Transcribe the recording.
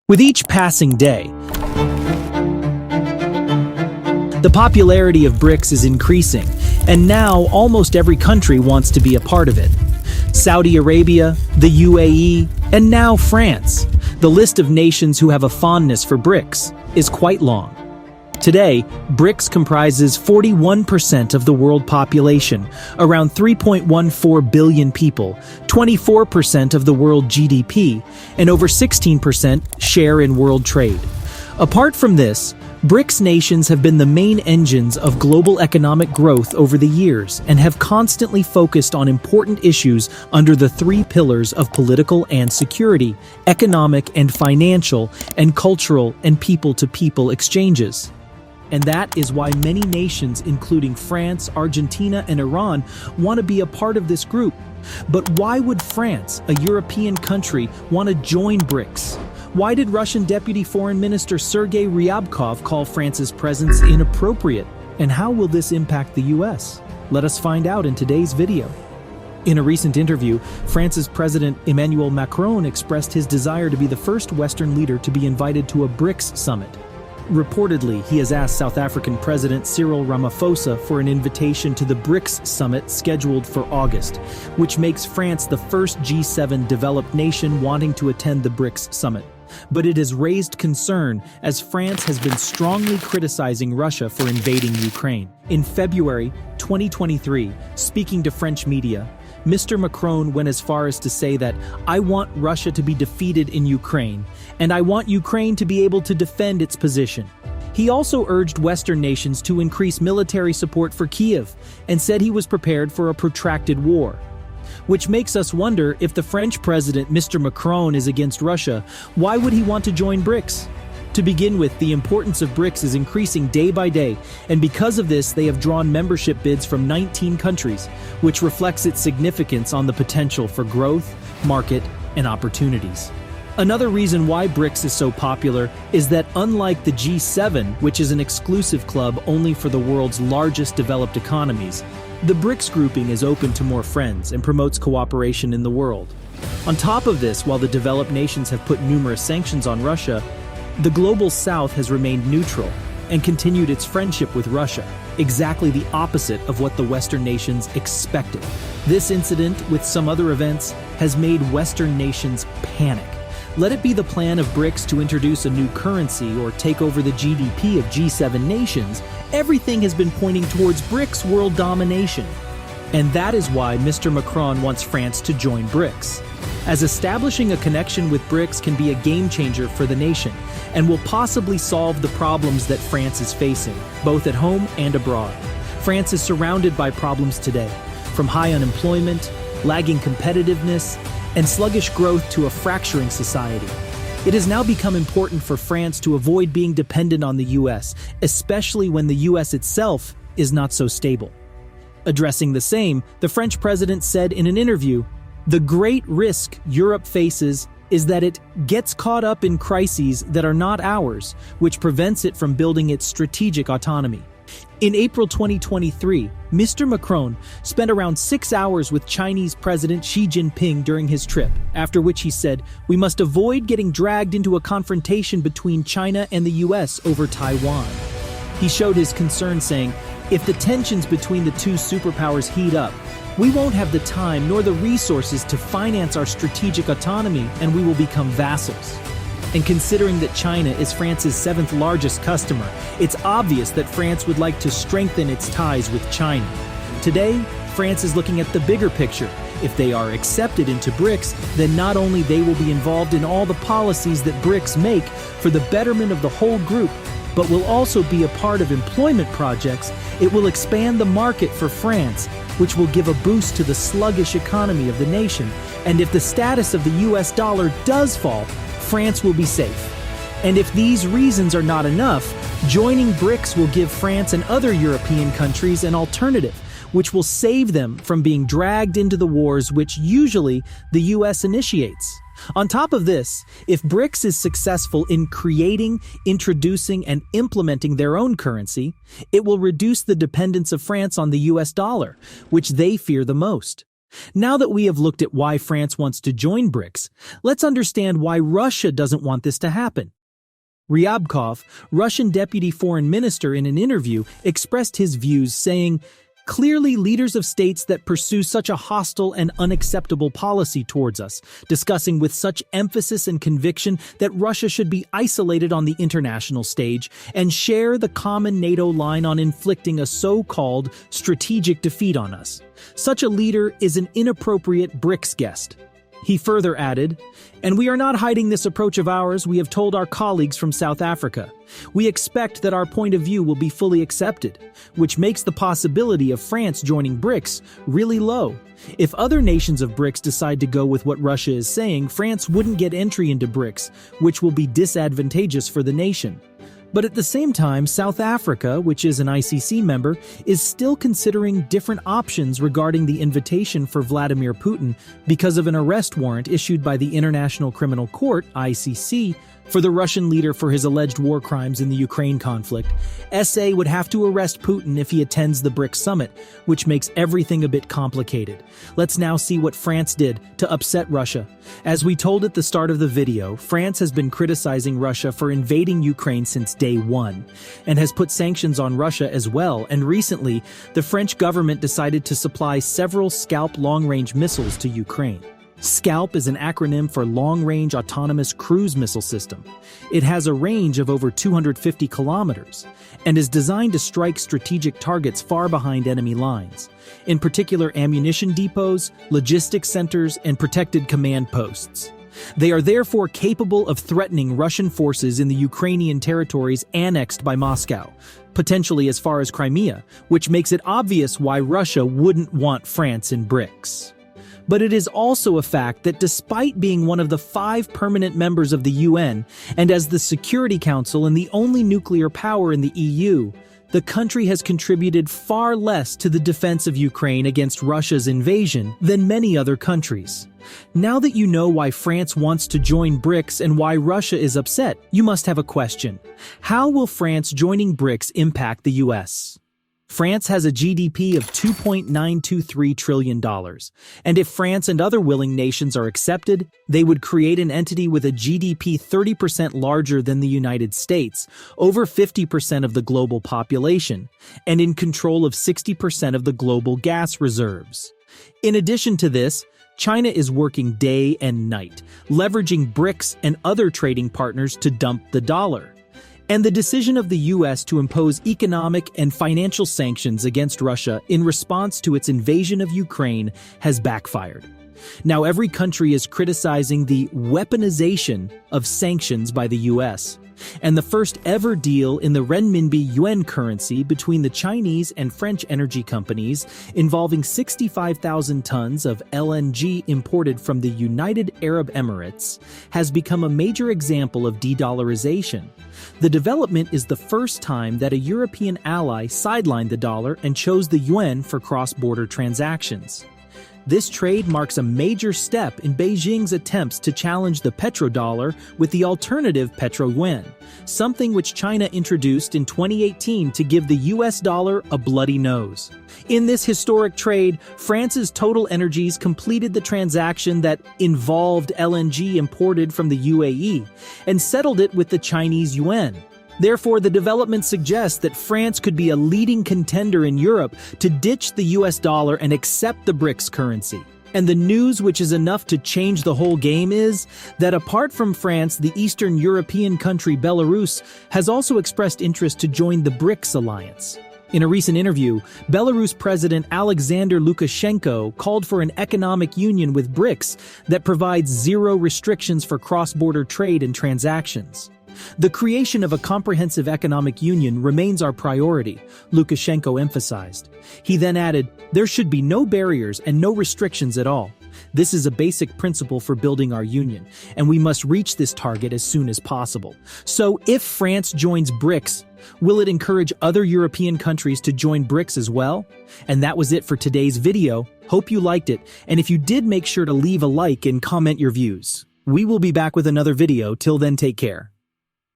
With each passing day, the popularity of BRICS is increasing, and now almost every country wants to be a part of it. Saudi Arabia, the UAE, and now France. The list of nations who have a fondness for BRICS is quite long. Today, BRICS comprises 41% of the world population, around 3.14 billion people, 24% of the world GDP, and over 16% share in world trade. Apart from this, BRICS nations have been the main engines of global economic growth over the years and have constantly focused on important issues under the three pillars of political and security, economic and financial, and cultural and people-to-people exchanges. And that is why many nations, including France, Argentina, and Iran, want to be a part of this group. But why would France, a European country, want to join BRICS? Why did Russian Deputy Foreign Minister Sergei Ryabkov call France's presence inappropriate? And how will this impact the US? Let us find out in today's video. In a recent interview, France's President Emmanuel Macron expressed his desire to be the first Western leader to be invited to a BRICS summit. Reportedly, he has asked South African President Cyril Ramaphosa for an invitation to the BRICS summit scheduled for August, which makes France the first G7 developed nation wanting to attend the BRICS summit. But it has raised concern as France has been strongly criticizing Russia for invading Ukraine. In February 2023, speaking to French media, Mr. Macron went as far as to say that, "I want Russia to be defeated in Ukraine, and I want Ukraine to be able to defend its position." He also urged Western nations to increase military support for Kiev and said he was prepared for a protracted war. Which makes us wonder, if the French president, Mr. Macron, is against Russia, why would he want to join BRICS? To begin with, the importance of BRICS is increasing day by day, and because of this, they have drawn membership bids from 19 countries, which reflects its significance on the potential for growth, market, and opportunities. Another reason why BRICS is so popular is that, unlike the G7, which is an exclusive club only for the world's largest developed economies, the BRICS grouping is open to more friends and promotes cooperation in the world. On top of this, while the developed nations have put numerous sanctions on Russia, the global South has remained neutral and continued its friendship with Russia, exactly the opposite of what the Western nations expected. This incident, with some other events, has made Western nations panic. Let it be the plan of BRICS to introduce a new currency or take over the GDP of G7 nations, everything has been pointing towards BRICS world domination. And that is why Mr. Macron wants France to join BRICS, as establishing a connection with BRICS can be a game changer for the nation and will possibly solve the problems that France is facing, both at home and abroad. France is surrounded by problems today, from high unemployment, lagging competitiveness, and sluggish growth to a fracturing society. It has now become important for France to avoid being dependent on the US, especially when the US itself is not so stable. Addressing the same, the French president said in an interview, "The great risk Europe faces is that it gets caught up in crises that are not ours, which prevents it from building its strategic autonomy." In April 2023, Mr. Macron spent around 6 hours with Chinese President Xi Jinping during his trip, after which he said, "We must avoid getting dragged into a confrontation between China and the US over Taiwan." He showed his concern, saying, "If the tensions between the two superpowers heat up, we won't have the time nor the resources to finance our strategic autonomy, and we will become vassals." And considering that China is France's 7th largest customer, it's obvious that France would like to strengthen its ties with China. Today, France is looking at the bigger picture. If they are accepted into BRICS, then not only they will be involved in all the policies that BRICS make for the betterment of the whole group, but will also be a part of employment projects. It will expand the market for France, which will give a boost to the sluggish economy of the nation. And if the status of the US dollar does fall, France will be safe. And if these reasons are not enough, joining BRICS will give France and other European countries an alternative, which will save them from being dragged into the wars which usually the US initiates. On top of this, if BRICS is successful in creating, introducing, and implementing their own currency, it will reduce the dependence of France on the US dollar, which they fear the most. Now that we have looked at why France wants to join BRICS, let's understand why Russia doesn't want this to happen. Ryabkov, Russian deputy foreign minister, in an interview expressed his views, saying, "Clearly, leaders of states that pursue such a hostile and unacceptable policy towards us, discussing with such emphasis and conviction that Russia should be isolated on the international stage and share the common NATO line on inflicting a so-called strategic defeat on us. Such a leader is an inappropriate BRICS guest." He further added, "And we are not hiding this approach of ours. We have told our colleagues from South Africa. We expect that our point of view will be fully accepted, which makes the possibility of France joining BRICS really low. If other nations of BRICS decide to go with what Russia is saying, France wouldn't get entry into BRICS, which will be disadvantageous for the nation." But at the same time, South Africa, which is an ICC member, is still considering different options regarding the invitation for Vladimir Putin because of an arrest warrant issued by the International Criminal Court, ICC, for the Russian leader for his alleged war crimes in the Ukraine conflict. SA would have to arrest Putin if he attends the BRICS summit, which makes everything a bit complicated. Let's now see what France did to upset Russia. As we told at the start of the video, France has been criticizing Russia for invading Ukraine since day one, and has put sanctions on Russia as well, and recently, the French government decided to supply several Scalp long-range missiles to Ukraine. SCALP is an acronym for Long-Range Autonomous Cruise Missile System. It has a range of over 250 kilometers and is designed to strike strategic targets far behind enemy lines, in particular ammunition depots, logistics centers, and protected command posts. They are therefore capable of threatening Russian forces in the Ukrainian territories annexed by Moscow, potentially as far as Crimea, which makes it obvious why Russia wouldn't want France in BRICS. But it is also a fact that despite being one of the 5 permanent members of the UN, and as the Security Council and the only nuclear power in the EU, the country has contributed far less to the defense of Ukraine against Russia's invasion than many other countries. Now that you know why France wants to join BRICS and why Russia is upset, you must have a question. How will France joining BRICS impact the US? France has a GDP of $2.923 trillion, and if France and other willing nations are accepted, they would create an entity with a GDP 30% larger than the United States, over 50% of the global population, and in control of 60% of the global gas reserves. In addition to this, China is working day and night, leveraging BRICS and other trading partners to dump the dollar. And the decision of the US to impose economic and financial sanctions against Russia in response to its invasion of Ukraine has backfired. Now every country is criticizing the weaponization of sanctions by the US, and the first ever deal in the renminbi yuan currency between the Chinese and French energy companies involving 65,000 tons of LNG imported from the United Arab Emirates has become a major example of de-dollarization. The development is the first time that a European ally sidelined the dollar and chose the yuan for cross-border transactions. This trade marks a major step in Beijing's attempts to challenge the petrodollar with the alternative petro-yuan, something which China introduced in 2018 to give the US dollar a bloody nose. In this historic trade, France's Total Energies completed the transaction that involved LNG imported from the UAE and settled it with the Chinese yuan. Therefore, the development suggests that France could be a leading contender in Europe to ditch the US dollar and accept the BRICS currency. And the news which is enough to change the whole game is that apart from France, the Eastern European country Belarus has also expressed interest to join the BRICS alliance. In a recent interview, Belarus President Alexander Lukashenko called for an economic union with BRICS that provides zero restrictions for cross-border trade and transactions. The creation of a comprehensive economic union remains our priority, Lukashenko emphasized. He then added, "There should be no barriers and no restrictions at all. This is a basic principle for building our union, and we must reach this target as soon as possible." So if France joins BRICS, will it encourage other European countries to join BRICS as well? And that was it for today's video. Hope you liked it, and if you did, make sure to leave a like and comment your views. We will be back with another video. Till then, take care.